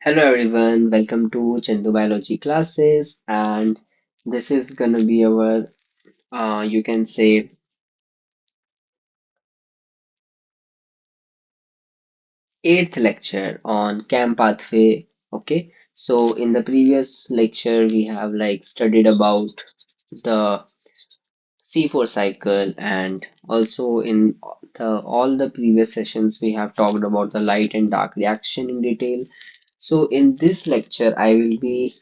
Hello everyone, welcome to Chandu Biology Classes, and this is gonna be our, you can say, eighth lecture on CAM pathway. Okay, so in the previous lecture we have like studied about the C4 cycle, and also in all the previous sessions we have talked about the light and dark reaction in detail. So in this lecture I will be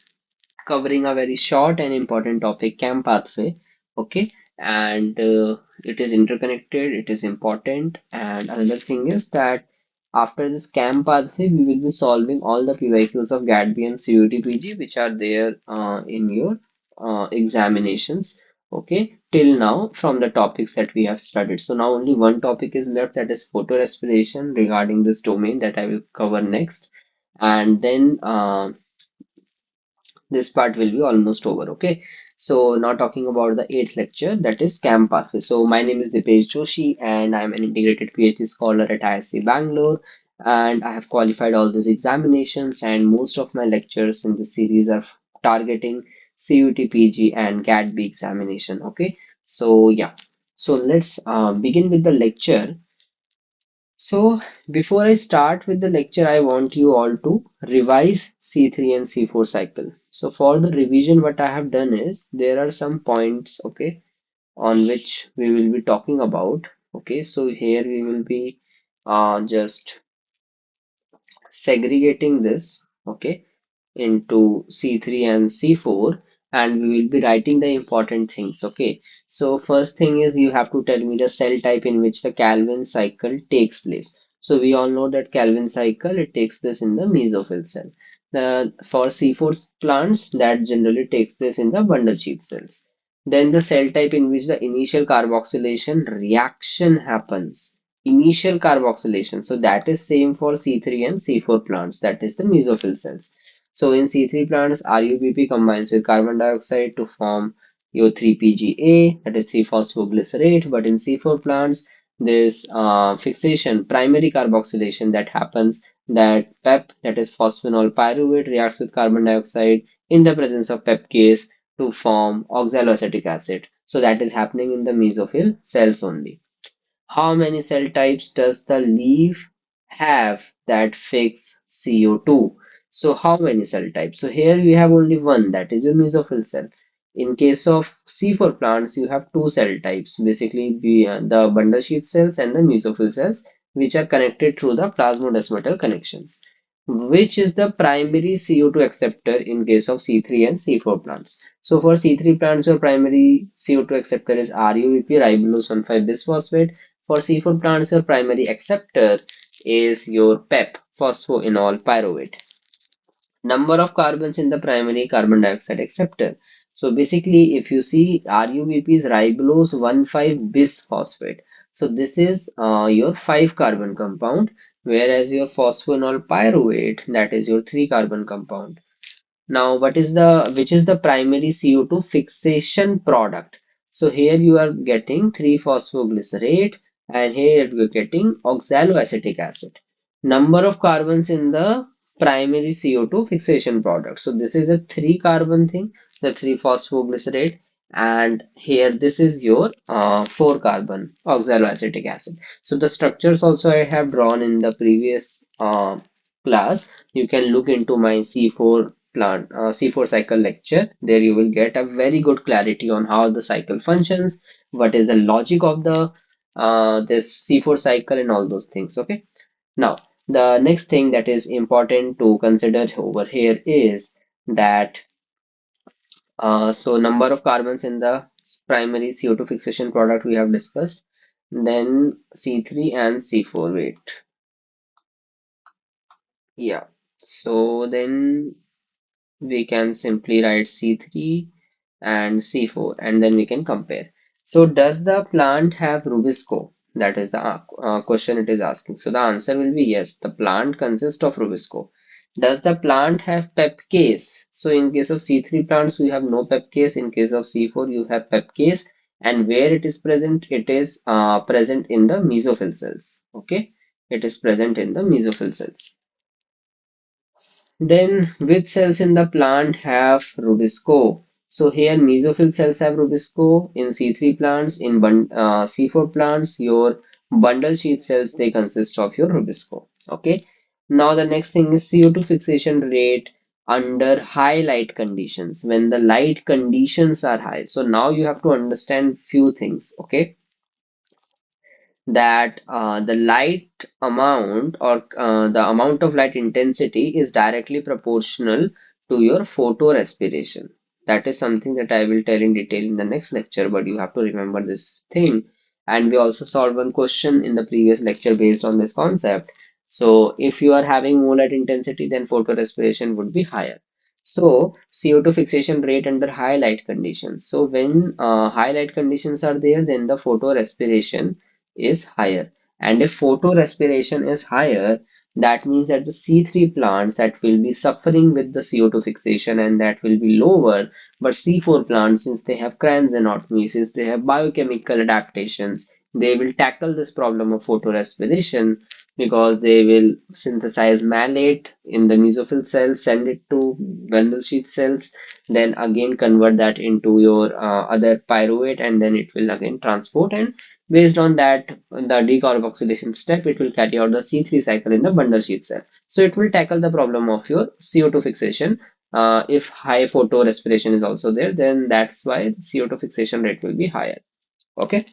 covering a very short and important topic, CAM pathway. Okay, and it is interconnected, it is important. And another thing is that after this CAM pathway, we will be solving all the PYQs of GATB and CUET-PG which are there in your examinations. Okay, till now from the topics that we have studied. So now only one topic is left, that is photorespiration regarding this domain that I will cover next. And then this part will be almost over. Okay, so now talking about the eighth lecture, that is CAM pathway. So my name is Deepesh Joshi and I'm an integrated PhD scholar at ISC Bangalore, and I have qualified all these examinations, and most of my lectures in this series are targeting CUET-PG and GAT-B examination. Okay, so yeah, so let's begin with the lecture. So, before I start with the lecture, I want you all to revise C3 and C4 cycle. So, for the revision, what I have done is there are some points, okay, on which we will be talking about. Okay, so here we will be just segregating this, okay, into C3 and C4, and we will be writing the important things. Okay, so first thing is you have to tell me the cell type in which the Calvin cycle takes place. So we all know that Calvin cycle, it takes place in the mesophyll cell. The for C4 plants, that generally takes place in the bundle sheath cells. Then the cell type in which the initial carboxylation reaction happens. Initial carboxylation, so that is same for C3 and C4 plants, that is the mesophyll cells. So in C3 plants, RUBP combines with carbon dioxide to form your 3-PGA, that is 3-phosphoglycerate. But in C4 plants, this fixation, primary carboxylation that happens, that PEP, that is phosphenol pyruvate, reacts with carbon dioxide in the presence of PEPcase to form oxaloacetic acid. So that is happening in the mesophyll cells only. How many cell types does the leaf have that fix CO2? So how many cell types? So here we have only one, that is your mesophyll cell. In case of C4 plants, you have two cell types, basically the bundle sheath cells and the mesophyll cells, which are connected through the plasmodesmatal connections. Which is the primary CO2 acceptor in case of C3 and C4 plants? So for C3 plants, your primary CO2 acceptor is RUBP, ribulose 1,5 bisphosphate. For C4 plants, your primary acceptor is your PEP, phosphoenol pyruvate. Number of carbons in the primary carbon dioxide acceptor. So basically, if you see RUBP is ribulose 1,5 bisphosphate. So this is your 5 carbon compound, whereas your phosphoenol pyruvate, that is your 3 carbon compound. Now, which is the primary CO2 fixation product? So here you are getting 3-phosphoglycerate, and here you are getting oxaloacetic acid. Number of carbons in the primary CO2 fixation product. So this is a 3 carbon thing, the 3-phosphoglycerate, and here this is your 4 carbon oxaloacetic acid. So the structures also I have drawn in the previous class. You can look into my C4 cycle lecture. There you will get a very good clarity on how the cycle functions, what is the logic of the this C4 cycle, and all those things. Okay, now the next thing that is important to consider over here is that so number of carbons in the primary CO2 fixation product we have discussed. Then C3 and C4, wait, yeah, so then we can simply write C3 and C4, and then we can compare. So does the plant have Rubisco? That is the question it is asking. So the answer will be yes, the plant consists of Rubisco. Does the plant have pepcase? So in case of C3 plants, you have no pepcase. In case of C4, you have pepcase. And where it is present? It is present in the mesophyll cells. Okay, it is present in the mesophyll cells. Then which cells in the plant have rubisco? So here mesophyll cells have rubisco in C3 plants, in C4 plants, your bundle sheath cells they consist of your rubisco. Okay. Now the next thing is CO2 fixation rate under high light conditions when the light conditions are high. So now you have to understand few things. Okay, that the light amount or the amount of light intensity is directly proportional to your photorespiration. That is something that I will tell in detail in the next lecture, but you have to remember this thing. And we also solved one question in the previous lecture based on this concept. So if you are having more light intensity, then photorespiration would be higher. So CO2 fixation rate under high light conditions. So when high light conditions are there, then the photorespiration is higher. And if photorespiration is higher, that means that the C3 plants that will be suffering with the CO2 fixation and that will be lower. But C4 plants, since they have Cran's anatomy, since they have biochemical adaptations, they will tackle this problem of photorespiration because they will synthesize malate in the mesophyll cells, send it to bundle sheath cells, then again convert that into your other pyruvate, and then it will again transport, and based on that, the decarboxylation step, it will carry out the C3 cycle in the bundle sheath cell. So it will tackle the problem of your CO2 fixation. If high photo respiration is also there, then that's why CO2 fixation rate will be higher. Okay.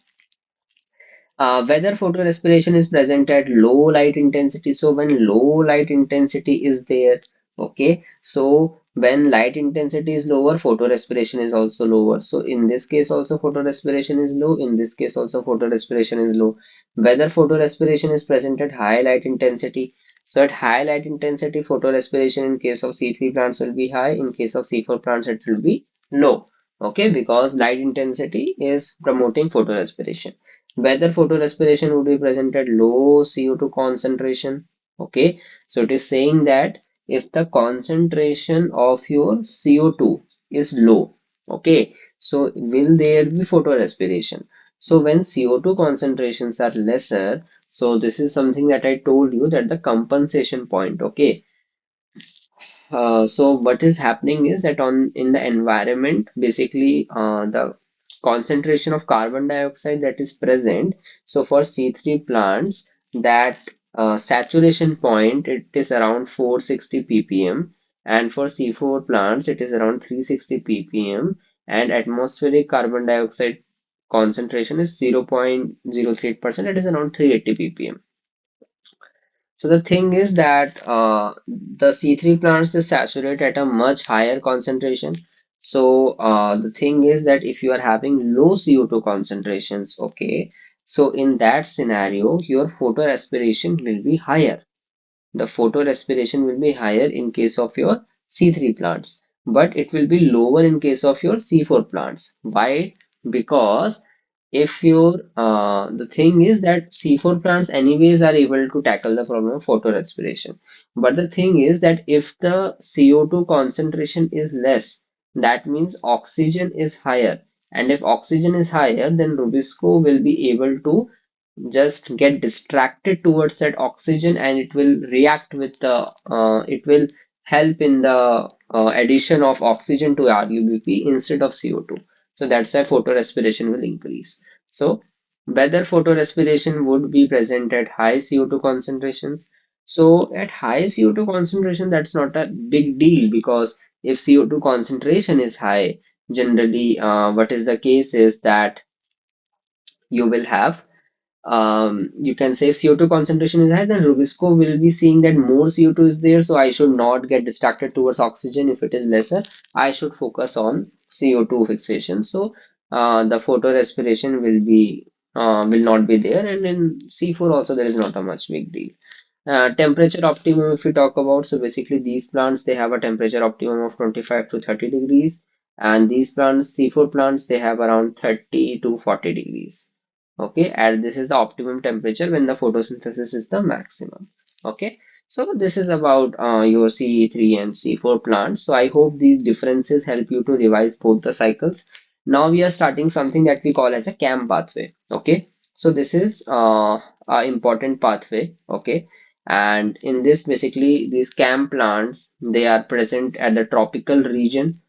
Whether photorespiration is present at low light intensity. So when low light intensity is there, okay, so when light intensity is lower, photorespiration is also lower. So in this case also photorespiration is low, in this case also photorespiration is low. Whether photorespiration is present at high light intensity. So at high light intensity, photorespiration in case of C3 plants will be high, in case of C4 plants it will be low. Okay, because light intensity is promoting photorespiration. Whether photorespiration would be present at low CO2 concentration. Okay, so it is saying that if the concentration of your CO2 is low, okay, so will there be photorespiration? So when CO2 concentrations are lesser, so this is something that I told you, that the compensation point, okay. So what is happening is that on in the environment, basically the concentration of carbon dioxide that is present. So for C3 plants, that saturation point it is around 460 ppm, and for C4 plants it is around 360 ppm, and atmospheric carbon dioxide concentration is 0.03%. It is around 380 ppm. So the thing is that the C3 plants they saturate at a much higher concentration. So the thing is that if you are having low CO2 concentrations, okay, so in that scenario, your photorespiration will be higher. The photorespiration will be higher in case of your C3 plants, but it will be lower in case of your C4 plants. Why? Because if your the thing is that C4 plants anyways are able to tackle the problem of photorespiration. But the thing is that if the CO2 concentration is less, that means oxygen is higher. And if oxygen is higher, then Rubisco will be able to just get distracted towards that oxygen, and it will react with the it will help in the addition of oxygen to RUBP instead of CO2. So that's why photorespiration will increase. So whether photorespiration would be present at high CO2 concentrations. So at high CO2 concentration, that's not a big deal, because if CO2 concentration is high, generally what is the case is that you will have you can say if CO2 concentration is high, then Rubisco will be seeing that more CO2 is there, so I should not get distracted towards oxygen. If it is lesser, I should focus on CO2 fixation. So the photorespiration will not be there, and in C4 also there is not a much big deal. Temperature optimum, if we talk about, so basically these plants they have a temperature optimum of 25 to 30 degrees, and these plants, C4 plants, they have around 30 to 40 degrees. Okay, and this is the optimum temperature when the photosynthesis is the maximum. Okay, so this is about your CE3 and C4 plants. So I hope these differences help you to revise both the cycles. Now we are starting something that we call as a CAM pathway. Okay, so this is a important pathway. Okay, And in this, basically, these cam plants, they are present at the tropical region.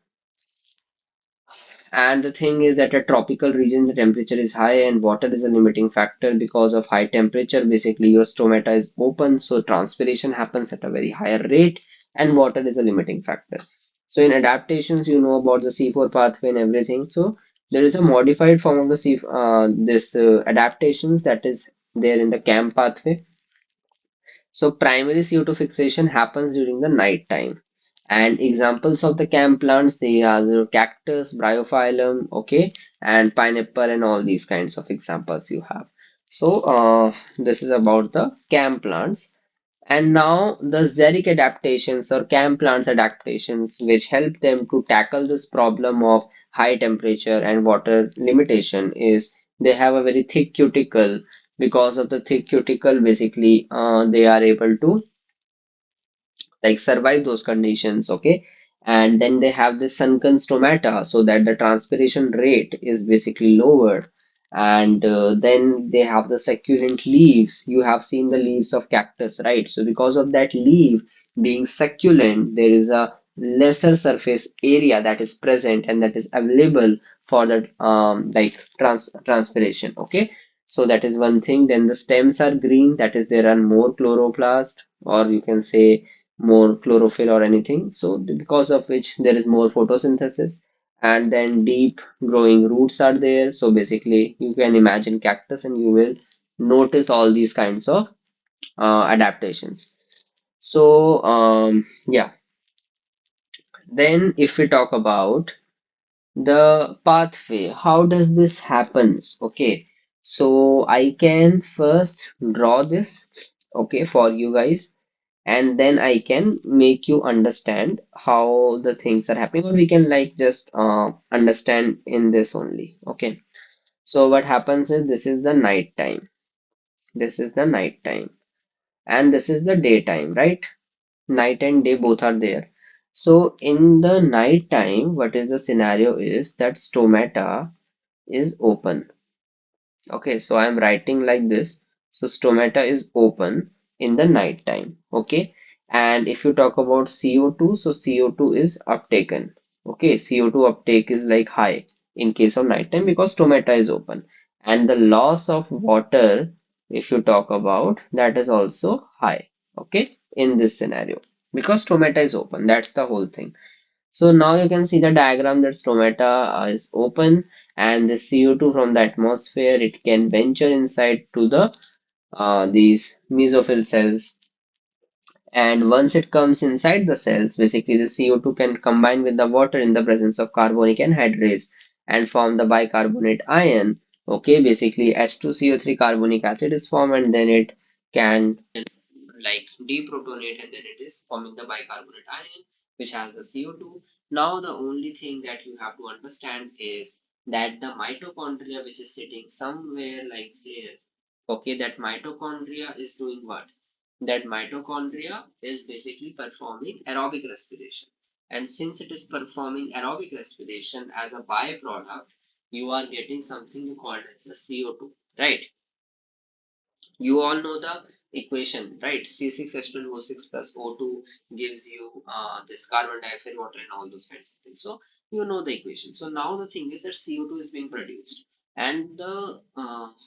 And the thing is, at a tropical region, the temperature is high and water is a limiting factor. Because of high temperature, basically your stomata is open, so transpiration happens at a very higher rate, and water is a limiting factor. So in adaptations, you know about the C4 pathway and everything. So there is a modified form of the adaptations that is there in the CAM pathway. So primary CO2 fixation happens during the night time. And examples of the CAM plants, they are the cactus, bryophyllum, okay, and pineapple and all these kinds of examples you have. So this is about the CAM plants. And now the xeric adaptations or CAM plants adaptations, which help them to tackle this problem of high temperature and water limitation, is they have a very thick cuticle. Because of the thick cuticle, basically they are able to like survive those conditions, okay. And then they have the sunken stomata so that the transpiration rate is basically lower. And then they have the succulent leaves. You have seen the leaves of cactus, right? So because of that leaf being succulent, there is a lesser surface area that is present and that is available for that transpiration, okay. So that is one thing. Then the stems are green, that is there are more chloroplast, or you can say more chlorophyll or anything. So because of which there is more photosynthesis, and then deep growing roots are there. So basically you can imagine cactus and you will notice all these kinds of adaptations. So yeah, then if we talk about the pathway, how does this happens? Okay, so I can first draw this, okay, for you guys, and then I can make you understand how the things are happening, or we can like just understand in this only. Okay, so what happens is, this is the night time, this is the night time, and this is the daytime, right? Night and day both are there. So in the night time, what is the scenario is that stomata is open. Okay, so I am writing like this. So stomata is open in the night time. Okay, and if you talk about CO2, so CO2 is uptaken. Okay, CO2 uptake is like high in case of night time because stomata is open. And the loss of water, if you talk about, that is also high. Okay, in this scenario because stomata is open. That's the whole thing. So now you can see the diagram that stomata is open, and the CO2 from the atmosphere, it can venture inside to the these mesophyll cells. And once it comes inside the cells, basically the CO2 can combine with the water in the presence of carbonic anhydrase and form the bicarbonate ion. Okay, basically H2CO3 carbonic acid is formed, and then it can like deprotonate, and then it is forming the bicarbonate ion which has the CO2. Now the only thing that you have to understand is that the mitochondria which is sitting somewhere like there, okay, that mitochondria is doing what? That mitochondria is basically performing aerobic respiration. And since it is performing aerobic respiration as a byproduct, you are getting something you call as a CO2, right? You all know the equation, right? C6H12O6 plus O2 gives you this carbon dioxide, water, and all those kinds of things. So you know the equation. So now the thing is that CO2 is being produced, and the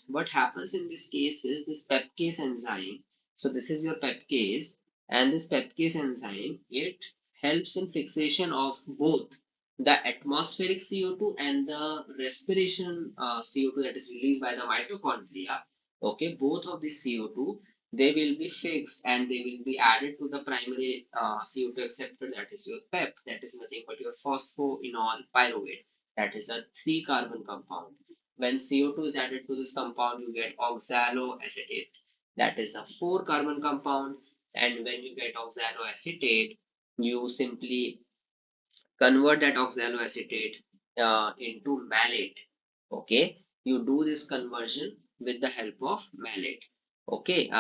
what happens in this case is this pepcase enzyme. So this is your pepcase, and this pepcase enzyme, it helps in fixation of both the atmospheric CO2 and the respiration CO2 that is released by the mitochondria. Okay, both of the CO2, they will be fixed and they will be added to the primary CO2 acceptor, that is your PEP, that is nothing but your phosphoenol pyruvate, that is a 3 carbon compound. When CO2 is added to this compound, you get oxaloacetate, that is a 4 carbon compound. And when you get oxaloacetate, you simply convert that oxaloacetate into malate. Okay, you do this conversion with the help of malate. Okay,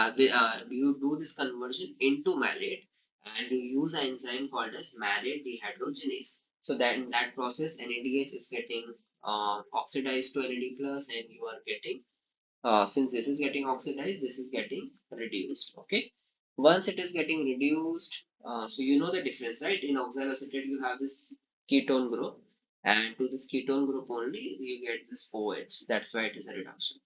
you do this conversion into malate, and you use an enzyme called as malate dehydrogenase. So that in that process, NADH is getting oxidized to NAD plus, and you are getting since this is getting oxidized, this is getting reduced. Okay, Once it is getting reduced, so you know the difference, right? In oxaloacetate, you have this ketone group, and to this ketone group only, you get this OH. That's why it is a reduction.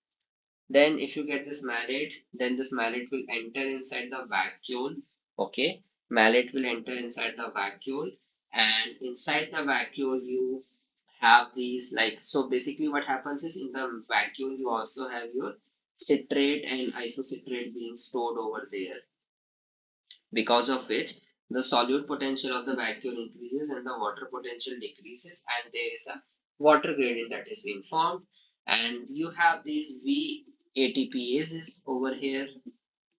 Then if you get this malate, then this malate will enter inside the vacuole. Okay, malate will enter inside the vacuole, and inside the vacuole you have these, like, so basically what happens is in the vacuole you also have your citrate and isocitrate being stored over there, because of which the solute potential of the vacuole increases and the water potential decreases, and there is a water gradient that is being formed. And you have these VATPases over here,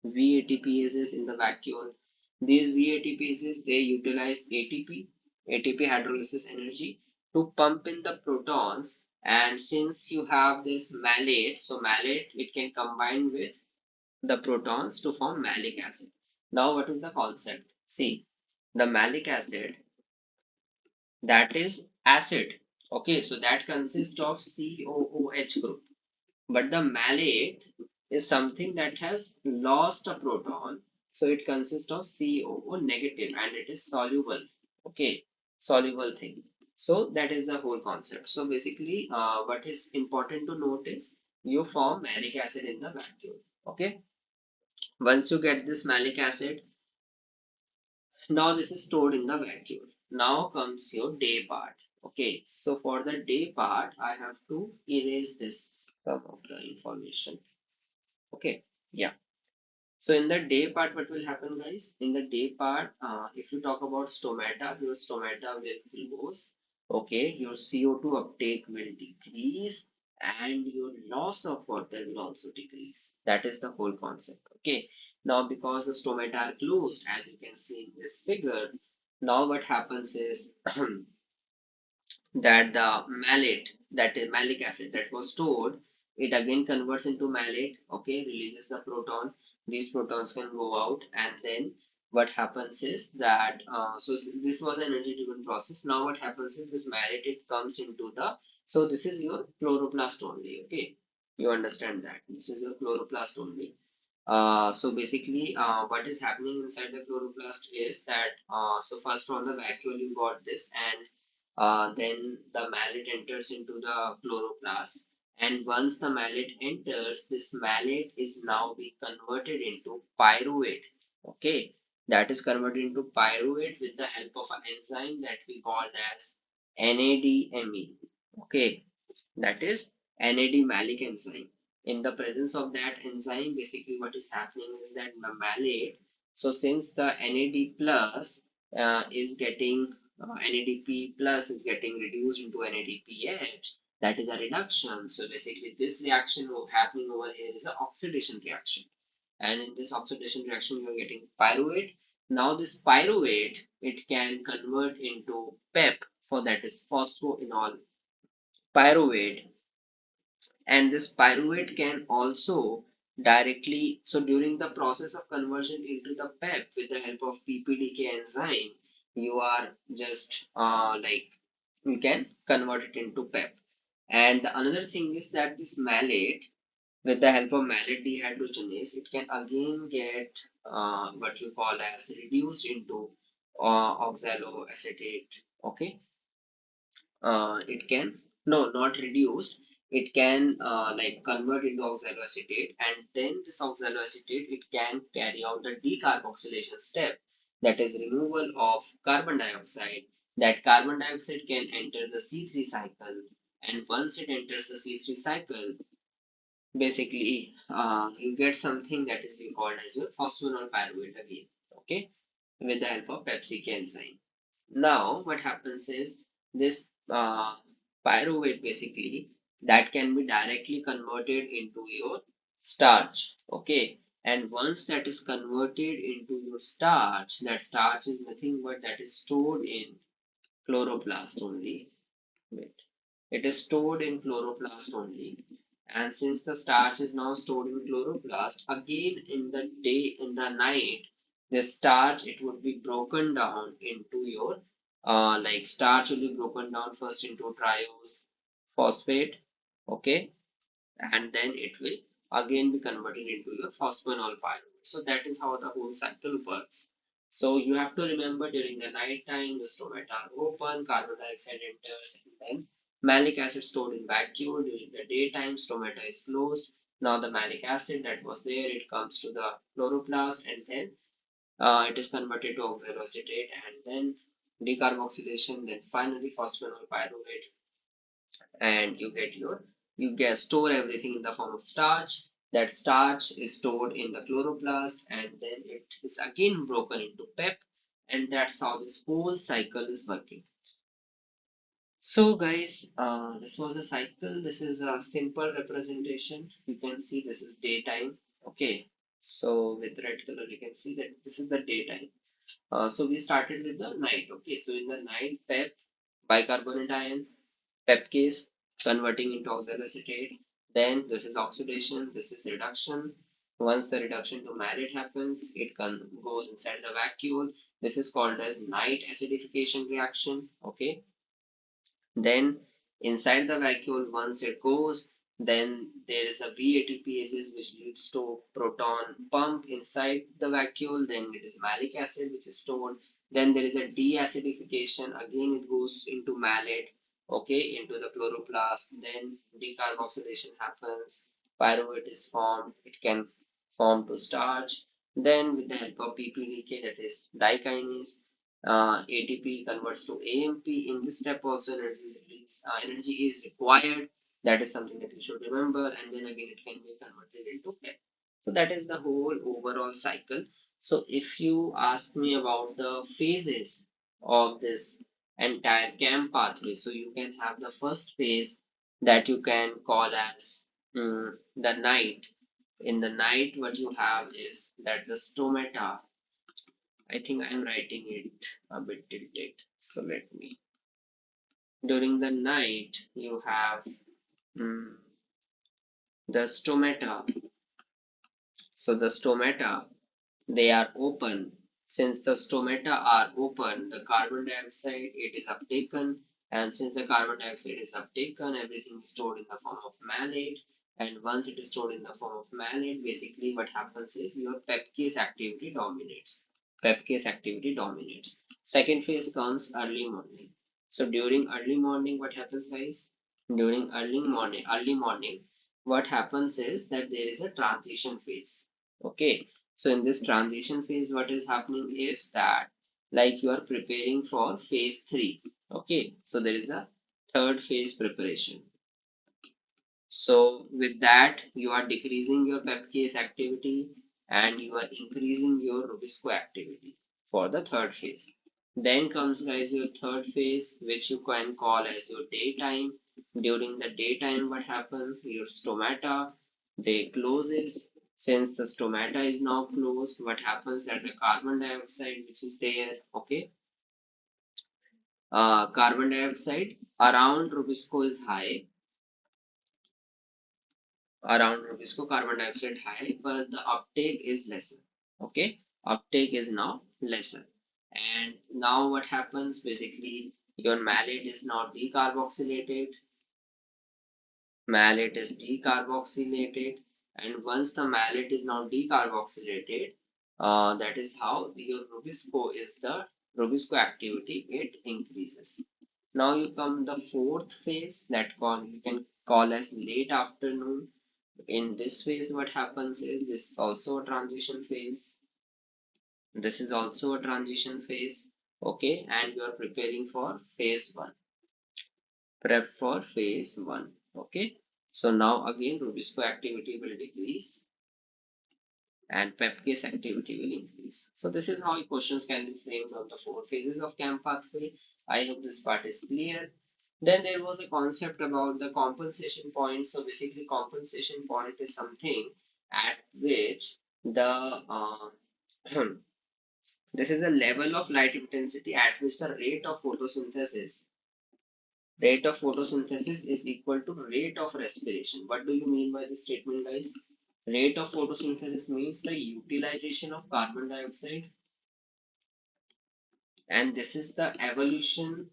VATPases in the vacuole. These VATPases, they utilize ATP hydrolysis energy to pump in the protons. And since you have this malate, so malate, it can combine with the protons to form malic acid. Now, what is the concept? See, the malic acid, that is acid. Okay, so that consists of COOH group. But the malate is something that has lost a proton. So it consists of COO negative and it is soluble. Okay, soluble thing. So that is the whole concept. So basically, what is important to note is you form malic acid in the vacuum. Okay. Once you get this malic acid, now this is stored in the vacuum. Now comes your day part. Okay, so for the day part, I have to erase this some of the information. Okay, yeah. So in the day part, what will happen, guys? In the day part, if you talk about stomata, your stomata will close. Okay, your CO2 uptake will decrease and your loss of water will also decrease. That is the whole concept. Okay, now because the stomata are closed, as you can see in this figure, now what happens is that the malate, that is malic acid that was stored, it again converts into malate. Okay, releases the proton. These protons can go out, and then what happens is that this was an energy driven process. Now what happens is this malate, it comes into the, so this is your chloroplast only. Okay, you understand that this is your chloroplast only. So basically, what is happening inside the chloroplast is that, so first from the vacuole you got this, and then the malate enters into the chloroplast. And once the malate enters, this malate is now being converted into pyruvate. Okay, that is converted into pyruvate with the help of an enzyme that we call as NADME. Okay, that is NAD malic enzyme. In the presence of that enzyme, basically what is happening is that the malate, so since the NAD plus is getting NADP plus is getting reduced into NADPH, that is a reduction. So basically this reaction happening over here is an oxidation reaction. And in this oxidation reaction, you are getting pyruvate. Now this pyruvate, it can convert into PEP, for that is phosphoenol pyruvate. And this pyruvate can also directly, so during the process of conversion into the PEP with the help of PPDK enzyme, you are just like, you can convert it into PEP. And the another thing is that this malate, with the help of malate dehydrogenase, it can again get what you call as reduced into oxaloacetate. Okay, it can, no, not reduced, it can like convert into oxaloacetate, and then this oxaloacetate, it can carry out the decarboxylation step, that is removal of carbon dioxide. That carbon dioxide can enter the C3 cycle, and once it enters the C3 cycle, basically you get something that is called as your phosphoenol pyruvate again. Okay, with the help of pepsic enzyme. Now what happens is this pyruvate, basically, that can be directly converted into your starch. Okay, and once that is converted into your starch, that starch is nothing but that is stored in chloroplast only. Wait. It is stored in chloroplast only. And since the starch is now stored in chloroplast, again in the day, in the night, the starch, it would be broken down into your like starch will be broken down first into triose phosphate. Okay, and then it will again be converted into your phosphoenol pyruvate. So that is how the whole cycle works. So you have to remember during the night time, the stomata are open, carbon dioxide enters, and then malic acid stored in vacuole. During the daytime, stomata is closed. Now the malic acid that was there, it comes to the chloroplast, and then it is converted to oxaloacetate, and then decarboxylation, then finally phosphanol pyruvate, and you get store everything in the form of starch. That starch is stored in the chloroplast, and then it is again broken into pep, and that's how this whole cycle is working. So guys, this was a cycle. This is a simple representation. You can see this is daytime. Okay, so with red color you can see that this is the daytime. So we started with the night. Okay, so in the night, pep, bicarbonate ion, pepcase converting into oxaloacetate. Then this is oxidation, this is reduction. Once the reduction to malate happens, it goes inside the vacuole. This is called as night acidification reaction. Okay, then inside the vacuole, once it goes, then there is a VATPases which leads to proton pump inside the vacuole. Then it is malic acid which is stored. Then there is a deacidification. Again, it goes into malate, okay, into the chloroplast. Then decarboxylation happens. Pyruvate is formed. It can form to starch. Then with the help of PPDK, that is dikinase, ATP converts to AMP. In this step also energy is required. That is something that you should remember. And then again it can be converted into PEP. So that is the whole overall cycle. So if you ask me about the phases of this entire CAM pathway, so you can have the first phase that you can call as the night. In the night, what you have is that the stomata, I think I'm writing it a bit tilted. So let me. During the night, you have mm, the stomata. So the stomata, they are open. Since the stomata are open, the carbon dioxide it is uptaken, and since the carbon dioxide is uptaken, everything is stored in the form of malate. And once it is stored in the form of malate, basically what happens is your pepcase activity dominates. Pepcase activity dominates. Second phase comes early morning. So during early morning, what happens, guys? During early morning, what happens is that there is a transition phase. Okay, so in this transition phase, what is happening is that like you are preparing for phase 3. Okay, so there is a third phase preparation. So with that, you are decreasing your pepcase activity and you are increasing your Rubisco activity for the third phase. Then comes guys your third phase, which you can call as your daytime. During the daytime, what happens? Your stomata, they closes. Since the stomata is now closed, what happens that the carbon dioxide which is there, okay, carbon dioxide around Rubisco is high, around Rubisco carbon dioxide high, but the uptake is lesser. Okay, uptake is now lesser. And now what happens? Basically, your malate is now decarboxylated. Malate is decarboxylated, and once the malate is now decarboxylated, that is how your Rubisco is the Rubisco activity it increases. Now you come the fourth phase that you can call as late afternoon. In this phase, what happens is this is also a transition phase. This is also a transition phase. Okay, and you are preparing for phase 1. Prep for phase 1. Okay, so now again Rubisco activity will decrease and pepcase activity will increase. So this is how questions can be framed on the 4 phases of CAM pathway. I hope this part is clear. Then there was a concept about the compensation point. So basically compensation point is something at which the this is the level of light intensity at which the rate of photosynthesis is equal to rate of respiration. What do you mean by this statement, guys? Rate of photosynthesis means the utilization of carbon dioxide, and this is the evolution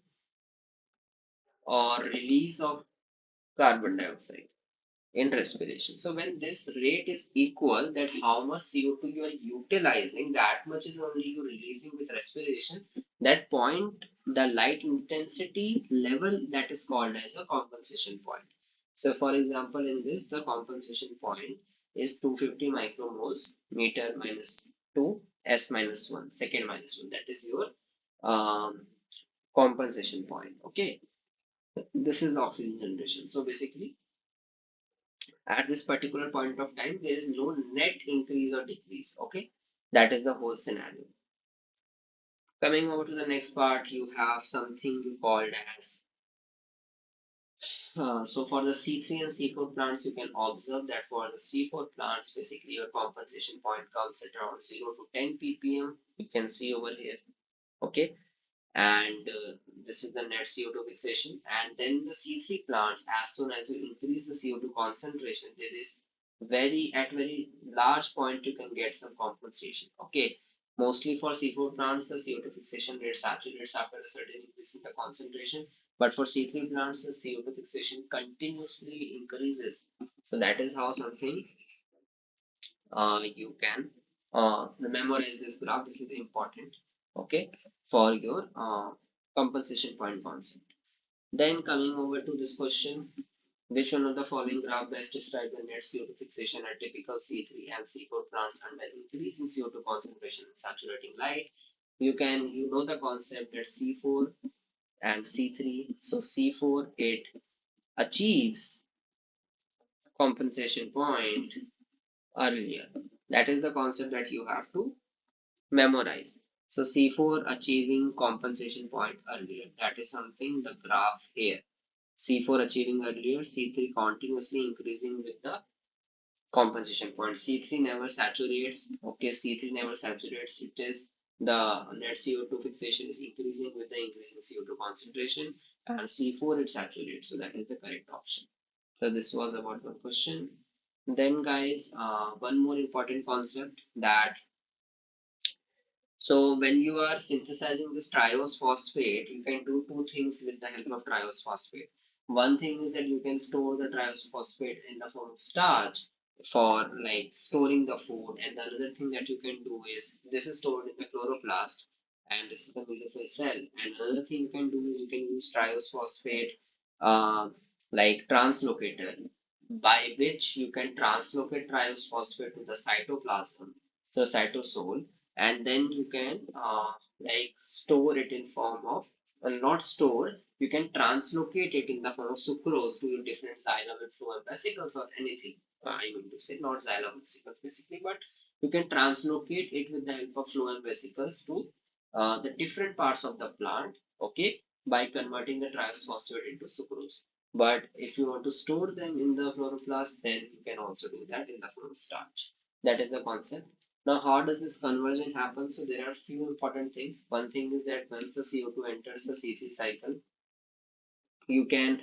or release of carbon dioxide. in respiration. So when this rate is equal, that how much CO2 you are utilizing, that much is only you releasing with respiration. That point, the light intensity level, that is called as a compensation point. So for example, in this, the compensation point is 250 micromoles meter minus 2 s minus 1 second minus 1. That is your compensation point. Okay, this is the oxygen generation. So basically, at this particular point of time, there is no net increase or decrease. Okay, that is the whole scenario. Coming over to the next part, you have something called as so for the C3 and C4 plants, you can observe that for the C4 plants, basically your compensation point comes at around 0 to 10 ppm. You can see over here. Okay, and this is the net CO2 fixation. And then the C3 plants, as soon as you increase the CO2 concentration, there is very large point you can get some compensation. Okay, mostly for C4 plants, the CO2 fixation rate saturates after a certain increase in the concentration, but for C3 plants, the CO2 fixation continuously increases. So that is how something you can memorize this graph. This is important, okay, for your compensation point concept. Then coming over to this question, which one of the following graph best describe the net CO2 fixation at typical C3 and C4 plants under increasing CO2 concentration in saturating light? You know the concept that C4 and C3. So C4, it achieves compensation point earlier. That is the concept that you have to memorize. So C4 achieving compensation point earlier. That is something the graph here. C4 achieving earlier, C3 continuously increasing with the compensation point. C3 never saturates. Okay, C3 never saturates. It is the net CO2 fixation is increasing with the increasing CO2 concentration, and C4 it saturates. So that is the correct option. So this was about one question. Then guys, one more important concept that so when you are synthesizing this triose phosphate, you can do two things with the help of triose phosphate. One thing is that you can store the triose phosphate in the form of starch for like storing the food, and the another thing that you can do is this is stored in the chloroplast and this is the mesophyll cell. And another thing you can do is you can use triose phosphate uh, like translocator, by which you can translocate triose phosphate to the cytoplasm, so cytosol, and then you can like store it in form of not store, you can translocate it in the form of sucrose to your different xylem and phloem vesicles or anything. I mean to say not xylem vesicles basically, but you can translocate it with the help of phloem vesicles to the different parts of the plant, okay, by converting the triose phosphate into sucrose. But if you want to store them in the chloroplast, then you can also do that in the form of starch. That is the concept. Now, how does this conversion happen? So there are few important things. One thing is that once the CO2 enters the C3 cycle, you can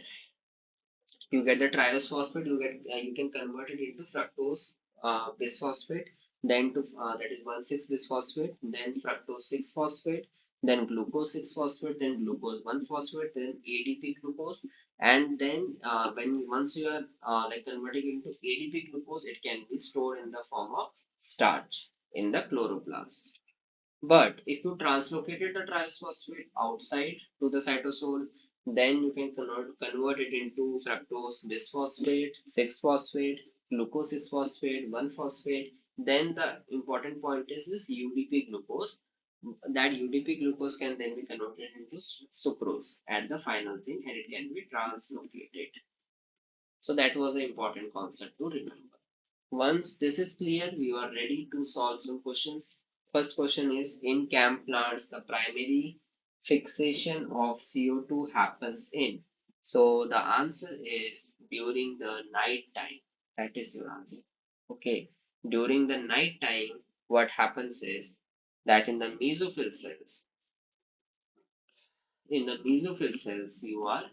you get the triose phosphate. You can convert it into fructose bisphosphate, then to that is 1,6 bisphosphate, then fructose 6 phosphate, then glucose 6 phosphate, then glucose 1 phosphate, then ADP glucose, and then when once you are like converting into ADP glucose, it can be stored in the form of starch in the chloroplast. But if you translocated the triphosphate outside to the cytosol, then you can convert it into fructose bisphosphate, 6-phosphate, glucose 6-phosphate, 1-phosphate. Then the important point is this UDP glucose. That UDP glucose can then be converted into sucrose at the final thing, and it can be translocated. So that was an important concept to remember. Once this is clear, we are ready to solve some questions. First question is, in CAM plants, the primary fixation of CO2 happens in. So the answer is during the night time. That is your answer. Okay. During the night time, what happens is that in the mesophyll cells, you are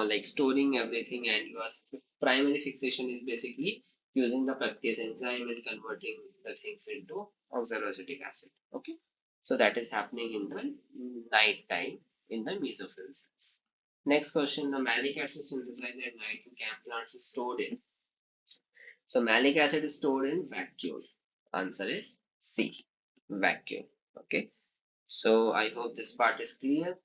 like storing everything, and your primary fixation is basically using the fructase enzyme and converting the things into oxaloacetic acid. Okay, so that is happening in the night time in the mesophyll cells. Next question, the malic acid synthesized at night in CAM plants is stored in. So malic acid is stored in vacuole. Answer is C, vacuole. Okay. So I hope this part is clear.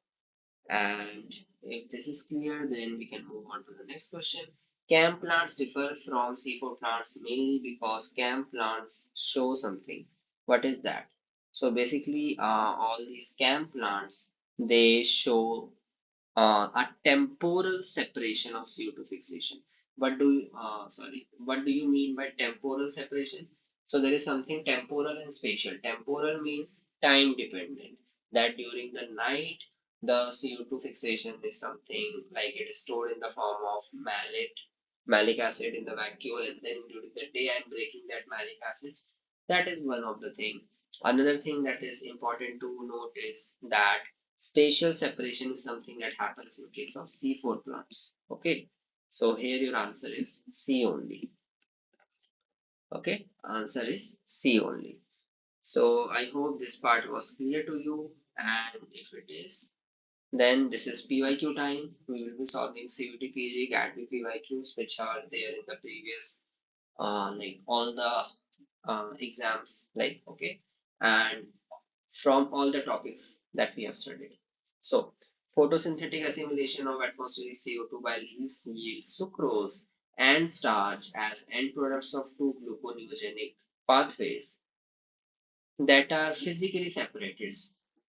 And if this is clear, then we can move on to the next question. CAM plants differ from C4 plants mainly because CAM plants show something. What is that? So basically, all these CAM plants, they show a temporal separation of CO2 fixation. What do you mean by temporal separation? So there is something temporal and spatial. Temporal means time dependent. That during the night, the CO2 fixation is something like it is stored in the form of malic acid in the vacuole, and then during the day I'm breaking that malic acid. That is one of the thing. Another thing that is important to note is that spatial separation is something that happens in case of C4 plants. Okay, so here your answer is C only. Okay, answer is C only. So I hope this part was clear to you, and if it is, then this is PYQ time. We will be solving CUET-PG, GATB PYQs, which are there in the previous, like all the exams, like okay, and from all the topics that we have studied. So, photosynthetic assimilation of atmospheric CO2 by leaves yields sucrose and starch as end products of two gluconeogenic pathways that are physically separated.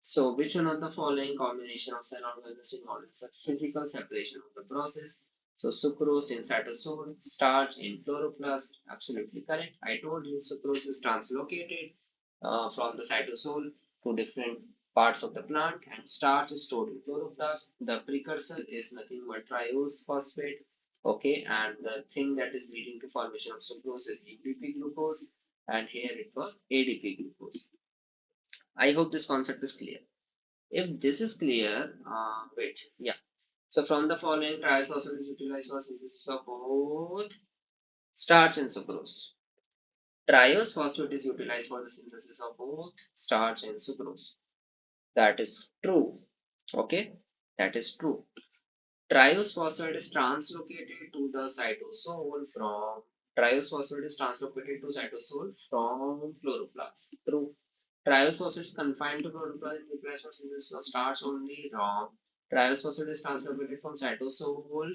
So, which one of the following combination of cell organisms models a physical separation of the process? So, sucrose in cytosol, starch in chloroplast. Absolutely correct. I told you sucrose is translocated from the cytosol to different parts of the plant, and starch is stored in chloroplast. The precursor is nothing but triose phosphate. Okay, and the thing that is leading to formation of sucrose is UDP glucose, and here it was ADP glucose. I hope this concept is clear. If this is clear, wait, yeah. So from the following, triazole is utilized for synthesis of both starch and sucrose. Triose phosphate is utilized for the synthesis of both starch and sucrose. That is true. Okay, that is true. Triose phosphate is translocated to the cytosol from triose phosphate is translocated to cytosol from chloroplast. True. Triose phosphate is confined to chloroplast and utilized for synthesis of starch only. Wrong. Triose phosphate is translocated from cytosol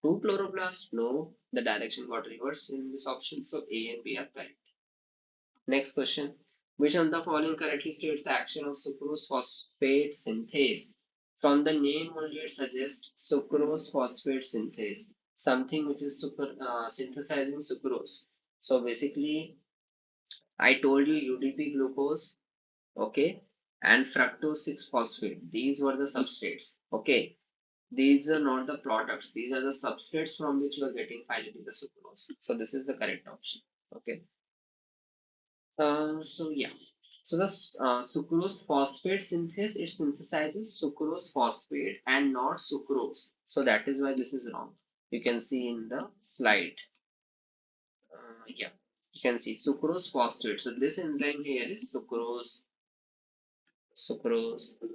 to chloroplast. No, the direction got reversed in this option. So A and B are correct. Next question. Which of the following correctly states the action of sucrose phosphate synthase? From the name only it suggests sucrose phosphate synthase, something which is synthesizing sucrose. So basically, I told you UDP glucose, okay, and fructose 6 phosphate. These were the substrates, okay. These are not the products. These are the substrates from which you are getting finally the sucrose. So this is the correct option, okay. So yeah, so the sucrose phosphate synthase, it synthesizes sucrose phosphate and not sucrose. So that is why this is wrong. You can see in the slide. Yeah, you can see sucrose phosphate. So this enzyme here is sucrose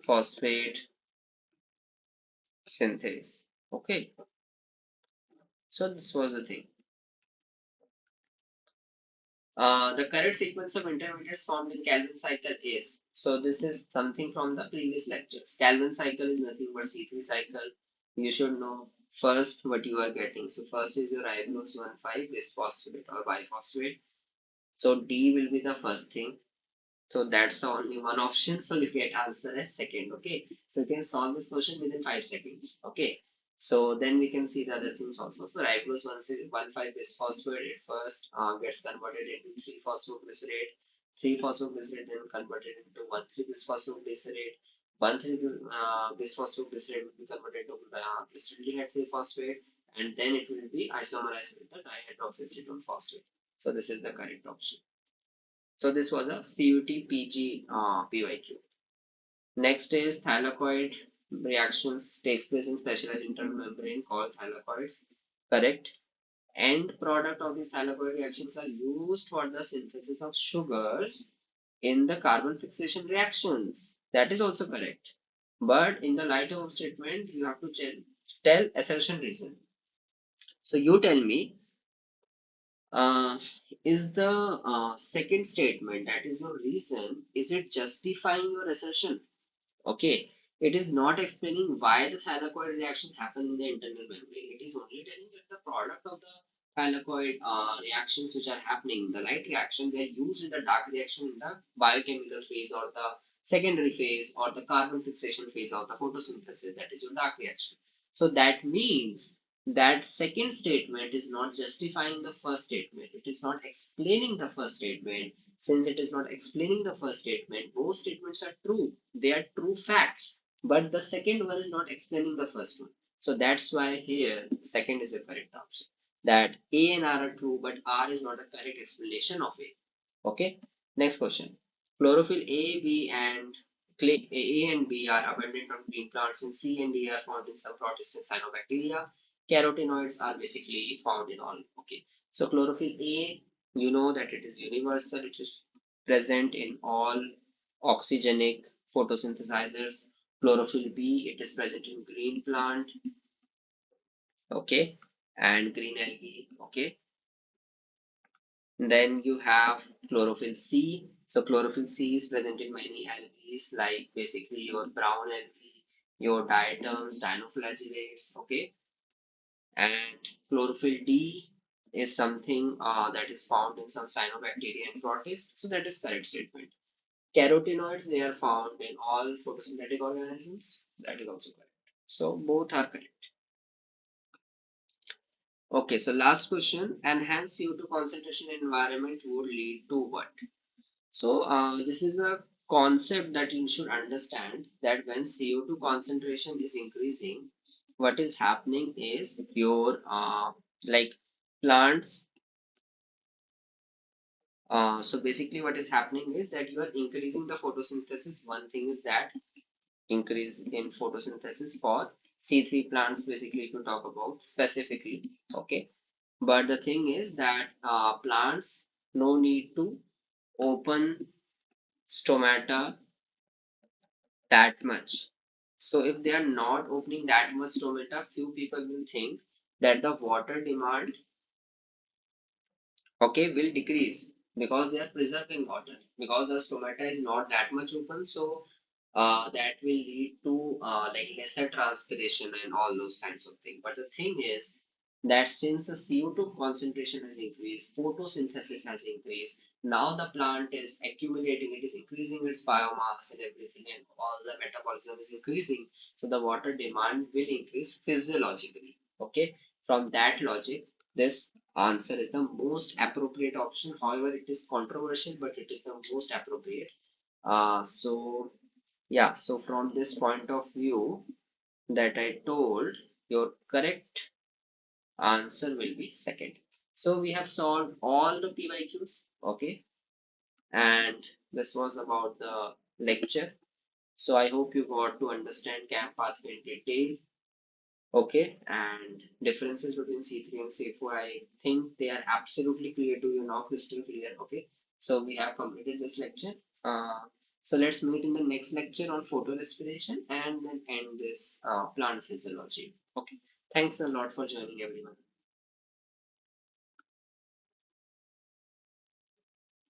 phosphate synthase. Okay, so this was the thing. The correct sequence of intermediates formed in Calvin cycle is, so this is something from the previous lectures. Calvin cycle is nothing but C3 cycle. You should know first what you are getting. So first is your ribose 1,5 bisphosphate or biphosphate. So D will be the first thing. So that's only one option. So you get answer as second. Okay. So you can solve this question within 5 seconds. Okay. So then we can see the other things also. So ribose 1,5 bisphosphate it first gets converted into 3-phosphoglycerate. 3-phosphoglycerate then converted into 1,3 bisphosphoglycerate. 1,3 bisphosphoglycerate will be converted to glyceraldehyde 3-phosphate, and then it will be isomerized with the dihydroxyacetone phosphate. So this is the correct option. So this was a CUET-PG PYQ. Next is thylakoid reactions takes place in specialized internal membrane called thylakoids. Correct. End product of these thylakoid reactions are used for the synthesis of sugars in the carbon fixation reactions. That is also correct. But in the light of statement, you have to tell assertion reason. So you tell me Uh, is the second statement, that is your reason, is it justifying your assertion? Okay, it is not explaining why the thylakoid reactions happen in the internal membrane. It is only telling that the product of the thylakoid reactions which are happening, the light reaction, they are used in the dark reaction in the biochemical phase or the secondary phase or the carbon fixation phase of the photosynthesis. That is your dark reaction. So that means that second statement is not justifying the first statement. It is not explaining the first statement. Since it is not explaining the first statement, both statements are true. They are true facts. But the second one is not explaining the first one. So that's why here second is a correct answer. That A and R are true, but R is not a correct explanation of A. Okay. Next question. Chlorophyll A, B, and A and B are abundant on green plants, and C and D are found in some protist and cyanobacteria. Carotenoids are basically found in all. Okay. So chlorophyll A, you know that it is universal. It is present in all oxygenic photosynthesizers. Chlorophyll B, it is present in green plant, okay, and green algae, okay. Then you have chlorophyll C. So chlorophyll C is present in many algae, like basically your brown algae, your diatoms, dinoflagellates, okay. And chlorophyll D is something that is found in some cyanobacteria and protists. So that is correct statement. Carotenoids, they are found in all photosynthetic organisms. That is also correct. So both are correct. Okay, so last question. Enhanced CO2 concentration in environment would lead to what? So this is a concept that you should understand, that when CO2 concentration is increasing, what is happening is your like plants. So basically what is happening is that you are increasing the photosynthesis. One thing is that increase in photosynthesis for C3 plants, basically if you talk about specifically, okay. But the thing is that plants no need to open stomata that much. So if they are not opening that much stomata, few people will think that the water demand, okay, will decrease because they are preserving water, because the stomata is not that much open. So that will lead to like lesser transpiration and all those kinds of things. But the thing is that since the CO2 concentration has increased, photosynthesis has increased, now the plant is accumulating, it is increasing its biomass and everything, and all the metabolism is increasing, so the water demand will increase physiologically. Okay, from that logic, this answer is the most appropriate option. However, it is controversial, but it is the most appropriate. So yeah, so from this point of view that I told, your correct answer will be second. So we have solved all the PYQs, okay, and this was about the lecture. So I hope you got to understand CAM pathway in detail. Okay, and differences between C3 and C4, I think they are absolutely clear to you now, crystal clear. Okay, so we have completed this lecture. Uh, so let's meet in the next lecture on photorespiration and then end this plant physiology. Okay, thanks a lot for joining everyone.